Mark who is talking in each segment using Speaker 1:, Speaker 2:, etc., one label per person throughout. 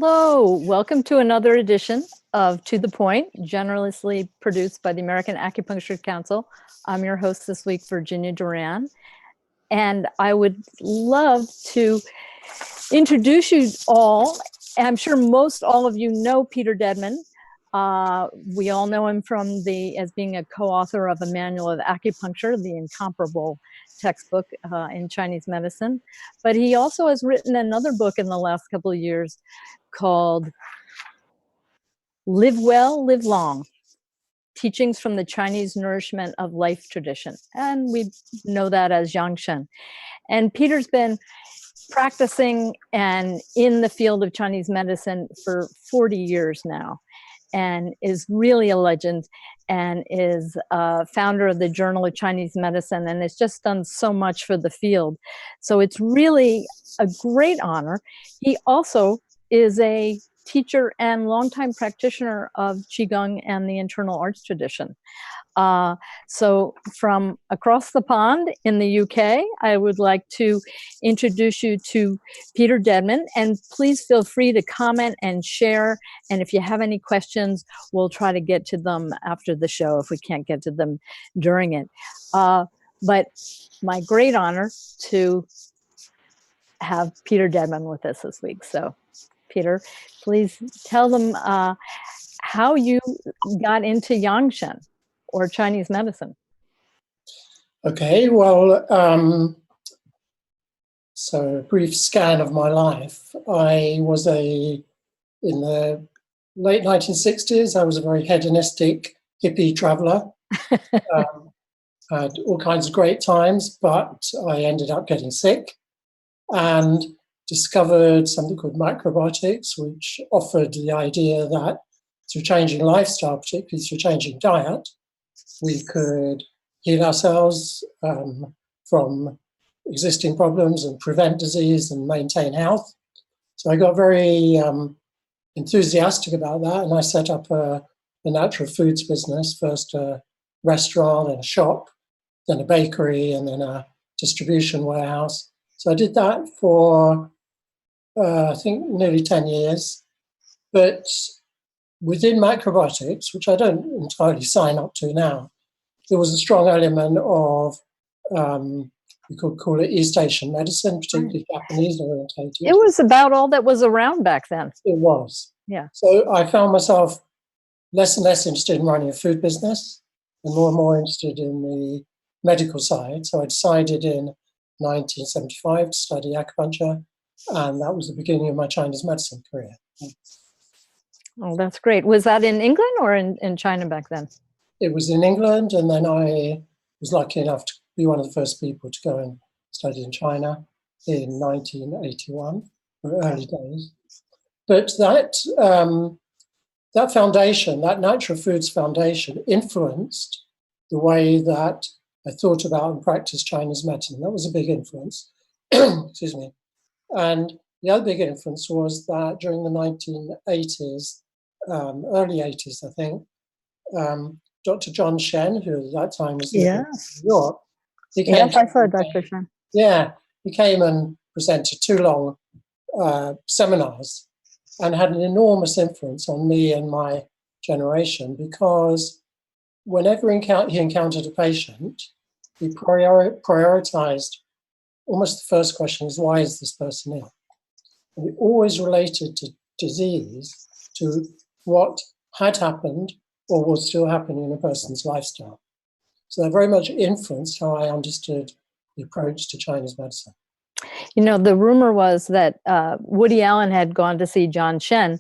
Speaker 1: Hello, welcome to another edition of To the Point, generously produced by the American Acupuncture Council. I'm your host this week, Virginia Doran, and I would love to introduce you all. I'm sure most all of you know Peter Deadman. We all know him as being a co-author of A Manual of Acupuncture, the incomparable textbook in Chinese medicine. But he also has written another book in the last couple of years called Live Well, Live Long, Teachings from the Chinese Nourishment of Life Tradition. And we know that as yangsheng. And Peter's been practicing and in the field of Chinese medicine for 40 years now, and is really a legend, and is founder of the Journal of Chinese Medicine, and has just done so much for the field. So it's really a great honor. He also is a teacher and longtime practitioner of qigong and the internal arts tradition. So from across the pond in the UK, I would like to introduce you to Peter Deadman, and please feel free to comment and share. And if you have any questions, we'll try to get to them after the show if we can't get to them during it. But my great honor to have Peter Deadman with us this week. So Peter, please tell them how you got into yangsheng, or Chinese medicine.
Speaker 2: Okay, well, so a brief scan of my life. I was in the late 1960s, I was a very hedonistic hippie traveler. Had all kinds of great times, but I ended up getting sick and discovered something called macrobiotics, which offered the idea that through changing lifestyle, particularly through changing diet, we could heal ourselves from existing problems and prevent disease and maintain health. So I got very enthusiastic about that, and I set up a natural foods business, first a restaurant and a shop, then a bakery, and then a distribution warehouse. So I did that for, I think, nearly 10 years. But within macrobiotics, which I don't entirely sign up to now, there was a strong element of, we could call it East Asian medicine, particularly Japanese orientated.
Speaker 1: It was about all that was around back then.
Speaker 2: It was.
Speaker 1: Yeah.
Speaker 2: So I found myself less and less interested in running a food business and more interested in the medical side. So I decided in 1975 to study acupuncture, and that was the beginning of my Chinese medicine career.
Speaker 1: Oh, that's great. Was that in England or in China back then?
Speaker 2: It was in England, and then I was lucky enough to be one of the first people to go and study in China in 1981, early days. But that foundation, that natural foods foundation, influenced the way that I thought about and practiced Chinese medicine. That was a big influence. Excuse me. And the other big influence was that during the 1980s, early 80s, I think, Dr. John Shen, who at that time was in New York,
Speaker 1: yes, I saw Dr. Shen.
Speaker 2: Yeah, he came and presented 2 long seminars and had an enormous influence on me and my generation, because whenever he encountered a patient, he prioritized, almost the first question is, why is this person ill? And he always related to disease to what had happened or was still happening in a person's lifestyle. So that very much influenced how I understood the approach to Chinese medicine.
Speaker 1: You know, the rumor was that Woody Allen had gone to see John Shen,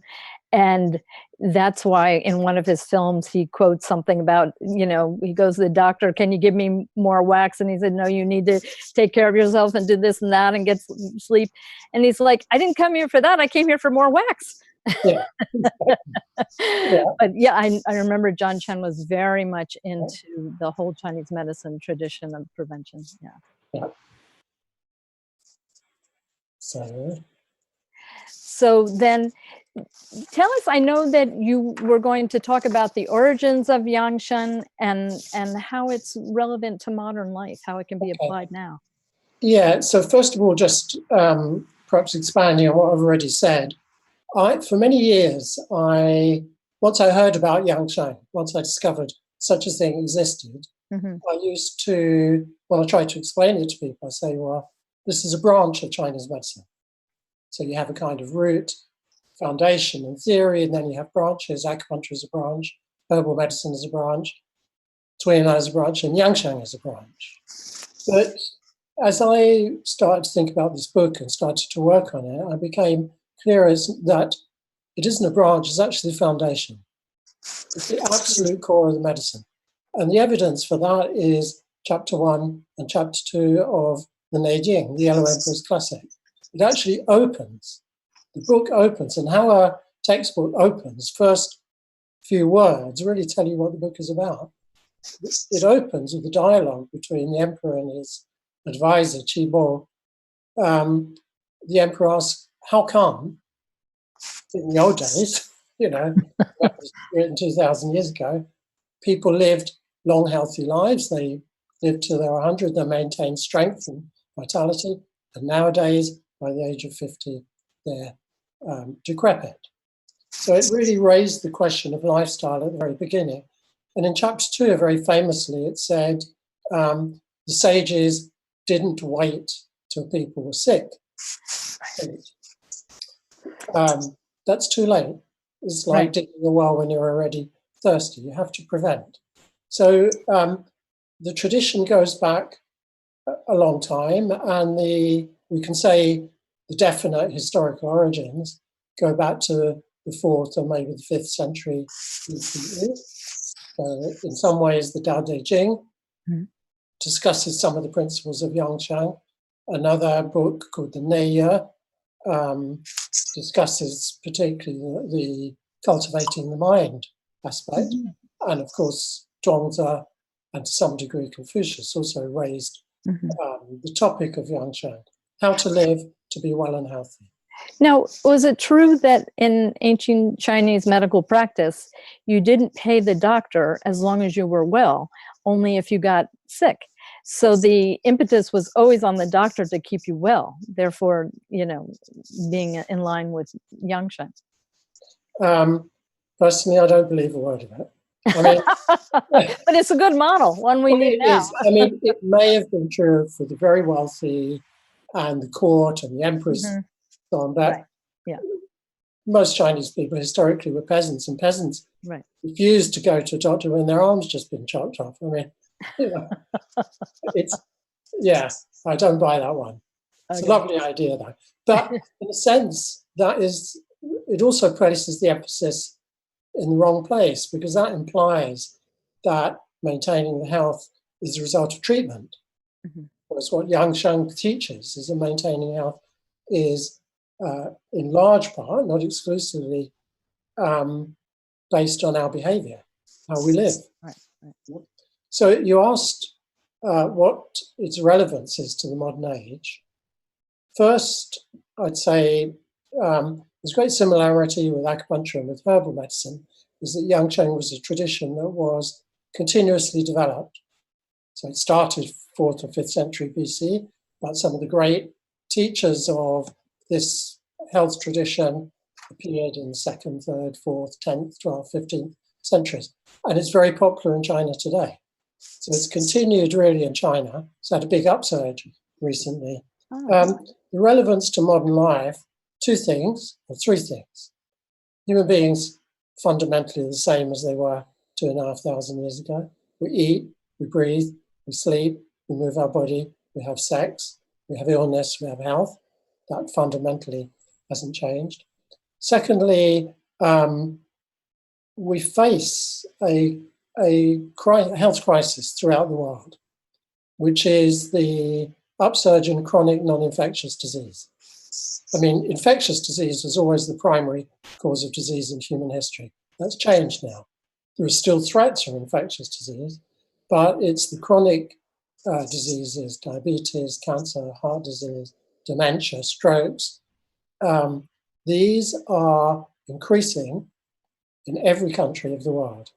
Speaker 1: and that's why in one of his films he quotes something about, he goes to the doctor, can you give me more wax? And he said, no, you need to take care of yourself and do this and that and get sleep. And he's like, I didn't come here for that. I came here for more wax.
Speaker 2: Yeah. Yeah.
Speaker 1: But yeah, I remember John Chen was very much into the whole Chinese medicine tradition of prevention. Yeah.
Speaker 2: Yeah.
Speaker 1: So then tell us, I know that you were going to talk about the origins of yangsheng and how it's relevant to modern life, how it can be applied now.
Speaker 2: Yeah, so first of all, just perhaps expanding on what I've already said, For many years, once I heard about yangsheng, once I discovered such a thing existed, I used to, when I tried to explain it to people, I say, well, this is a branch of Chinese medicine. So you have a kind of root, foundation and theory, and then you have branches. Acupuncture is a branch, herbal medicine is a branch, Tuina is a branch, and yangsheng is a branch. But as I started to think about this book and started to work on it, I became clear that it isn't a branch, it's actually the foundation. It's the absolute core of the medicine. And the evidence for that is chapter 1 and chapter 2 of the Neijing, the Yellow Emperor's Classic. It actually opens, the book opens, and how a textbook opens, first few words really tell you what the book is about. It opens with a dialogue between the emperor and his advisor, qigong. The emperor asks, how come, in the old days, that was written 2,000 years ago, people lived long, healthy lives. They lived till they were 100. They maintained strength and vitality. And nowadays, by the age of 50, they're decrepit. So it really raised the question of lifestyle at the very beginning. And in chapter 2, very famously, it said the sages didn't wait till people were sick. That's too late. It's like
Speaker 1: Right.
Speaker 2: digging a well when you're already thirsty. You have to prevent. So the tradition goes back a long time, and we can say the definite historical origins go back to the 4th or maybe the 5th century BCE. In some ways, the Tao Te Ching discusses some of the principles of yangsheng. Another book called the Neiya discusses particularly the cultivating the mind aspect. And of course, Zhuangzi and to some degree Confucius also raised the topic of yangsheng, how to live to be well and healthy.
Speaker 1: Now, was it true that in ancient Chinese medical practice, you didn't pay the doctor as long as you were well, only if you got sick? So the impetus was always on the doctor to keep you well, therefore, being in line with yangsheng.
Speaker 2: Personally, I don't believe a word of it. I mean,
Speaker 1: but it's a good model, one we need now.
Speaker 2: I mean, it may have been true for the very wealthy and the court and the emperors, so on, but most Chinese people historically were peasants, and peasants refused to go to a doctor when their arm's just been chopped off. I mean, I don't buy that one. It's a lovely idea, though. But in a sense, it also places the emphasis in the wrong place, because that implies that maintaining the health is a result of treatment. Whereas what yangsheng teaches is that maintaining health is, in large part, not exclusively, based on our behavior, how we live. So you asked what its relevance is to the modern age. First, I'd say there's great similarity with acupuncture and with herbal medicine, is that yangsheng was a tradition that was continuously developed. So it started 4th or 5th century BC, but some of the great teachers of this health tradition appeared in the 2nd, 3rd, 4th, 10th, 12th, 15th centuries. And it's very popular in China today. So it's continued really in China. It's had a big upsurge recently. The relevance to modern life, 2 things, or 3 things. Human beings fundamentally the same as they were 2,500 years ago. We eat, we breathe, we sleep, we move our body, we have sex, we have illness, we have health. That fundamentally hasn't changed. Secondly, we face a health crisis throughout the world, which is the upsurge in chronic non-infectious disease. I mean, infectious disease was always the primary cause of disease in human history. That's changed now. There are still threats from infectious disease, but it's the chronic diseases, diabetes, cancer, heart disease, dementia, strokes. These are increasing in every country of the world.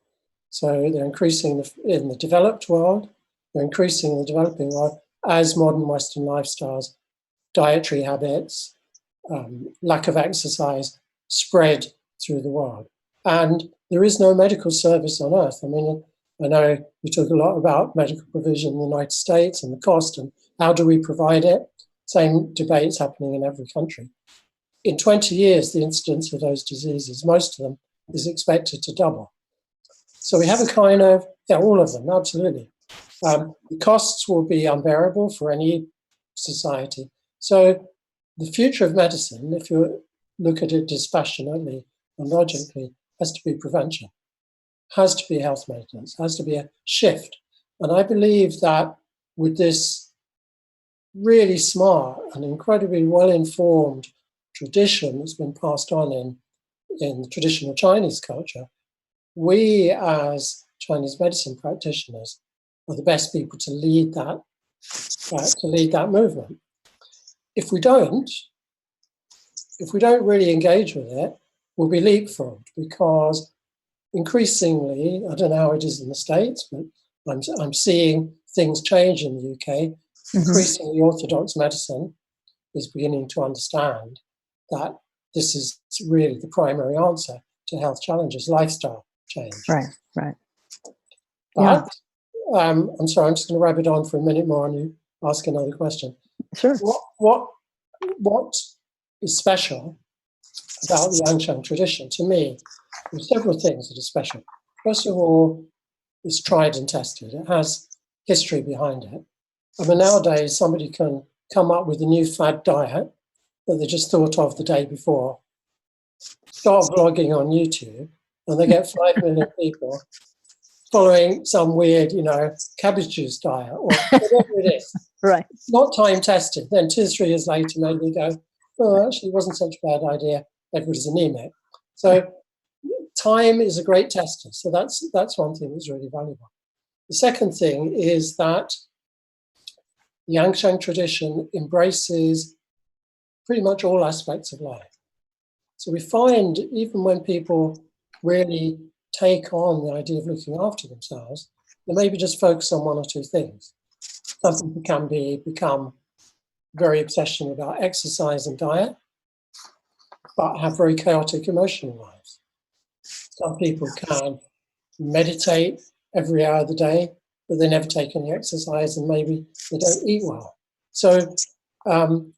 Speaker 2: So they're increasing in the developed world, they're increasing in the developing world as modern Western lifestyles, dietary habits, lack of exercise spread through the world. And there is no medical service on earth. I mean, I know we talk a lot about medical provision in the United States and the cost and how do we provide it. Same debates happening in every country. In 20 years, the incidence of those diseases, most of them, is expected to double. So we have a kind of, yeah, all of them, absolutely. The costs will be unbearable for any society. So the future of medicine, if you look at it dispassionately and logically, has to be prevention, has to be health maintenance, has to be a shift. And I believe that with this really smart and incredibly well-informed tradition that's been passed on in traditional Chinese culture, we as Chinese medicine practitioners are the best people to lead that movement. If we don't really engage with it, we'll be leapfrogged, because increasingly, I don't know how it is in the States, but I'm seeing things change in the UK. Increasingly, orthodox medicine is beginning to understand that this is really the primary answer to health challenges, lifestyle change.
Speaker 1: Right, right.
Speaker 2: But I'm sorry, I'm just going to rabbit on for a minute more and you ask another question.
Speaker 1: Sure.
Speaker 2: What is special about the yangsheng tradition? To me, there are several things that are special. First of all, it's tried and tested. It has history behind it. I mean, nowadays, somebody can come up with a new fad diet that they just thought of the day before, start vlogging on YouTube, and they get 5 million people following some weird, cabbage juice diet or whatever it is.
Speaker 1: Right.
Speaker 2: Not time tested. Then 2 or 3 years later, maybe they go, oh, actually, it wasn't such a bad idea. Everybody's anemic. So time is a great tester. So that's one thing that's really valuable. The second thing is that the yangsheng tradition embraces pretty much all aspects of life. So we find even when people really take on the idea of looking after themselves, they maybe just focus on 1 or 2 things. Some people can become very obsessional about exercise and diet, but have very chaotic emotional lives. Some people can meditate every hour of the day, but they never take any exercise and maybe they don't eat well. So the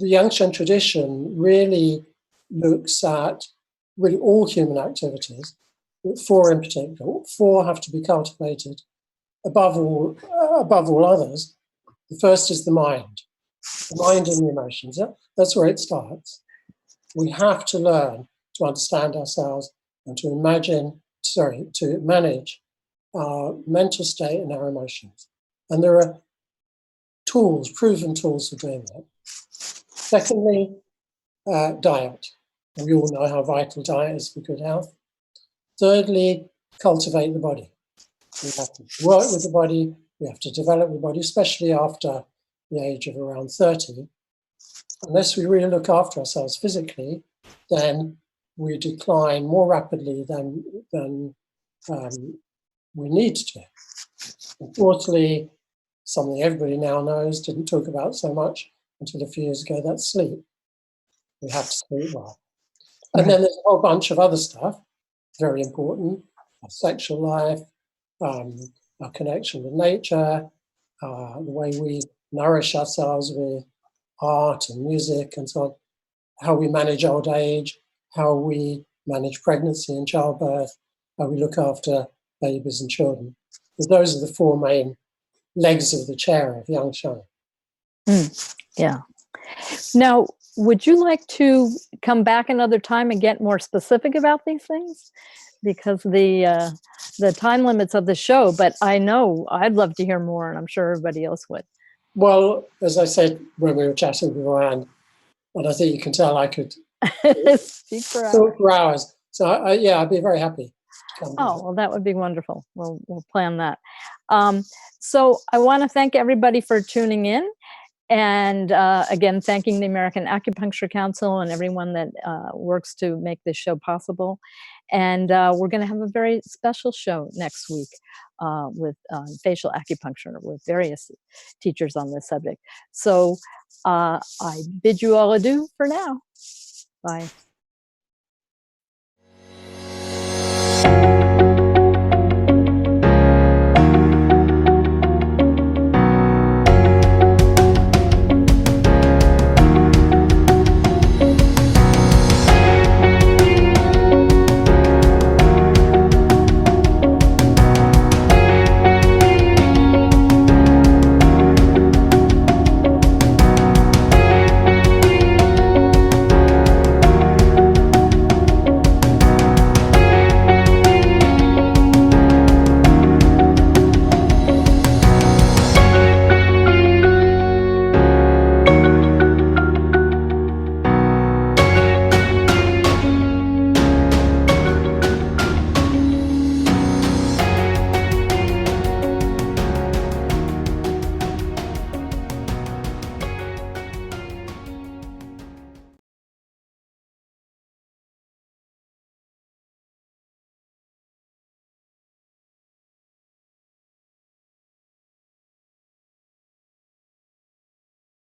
Speaker 2: yangsheng tradition really looks at really all human activities, but 4 in particular. 4 have to be cultivated above all others. The first is the mind and the emotions. Yeah? That's where it starts. We have to learn to understand ourselves and to manage our mental state and our emotions. And there are tools, proven tools for doing that. Secondly, diet. And we all know how vital diet is for good health. Thirdly, cultivate the body. We have to work with the body, we have to develop the body, especially after the age of around 30. Unless we really look after ourselves physically, then we decline more rapidly than we need to. And fourthly, something everybody now knows, didn't talk about so much until a few years ago, that's sleep. We have to sleep well. And then there's a whole bunch of other stuff, very important, our sexual life, our connection with nature, the way we nourish ourselves with art and music and so on, how we manage old age, how we manage pregnancy and childbirth, how we look after babies and children. But those are the 4 main legs of the chair of yangsheng.
Speaker 1: Yeah. Now, would you like to come back another time and get more specific about these things? Because the time limits of the show, but I know I'd love to hear more, and I'm sure everybody else would.
Speaker 2: Well, as I said when we were chatting beforehand, and I think you can tell I could
Speaker 1: Speak for hours.
Speaker 2: talk for hours. So I'd be very happy to come back.
Speaker 1: Oh, well, that would be wonderful. We'll plan that. So I want to thank everybody for tuning in. And again, thanking the American Acupuncture Council and everyone that works to make this show possible. And we're going to have a very special show next week with facial acupuncture with various teachers on this subject. So I bid you all adieu for now. Bye.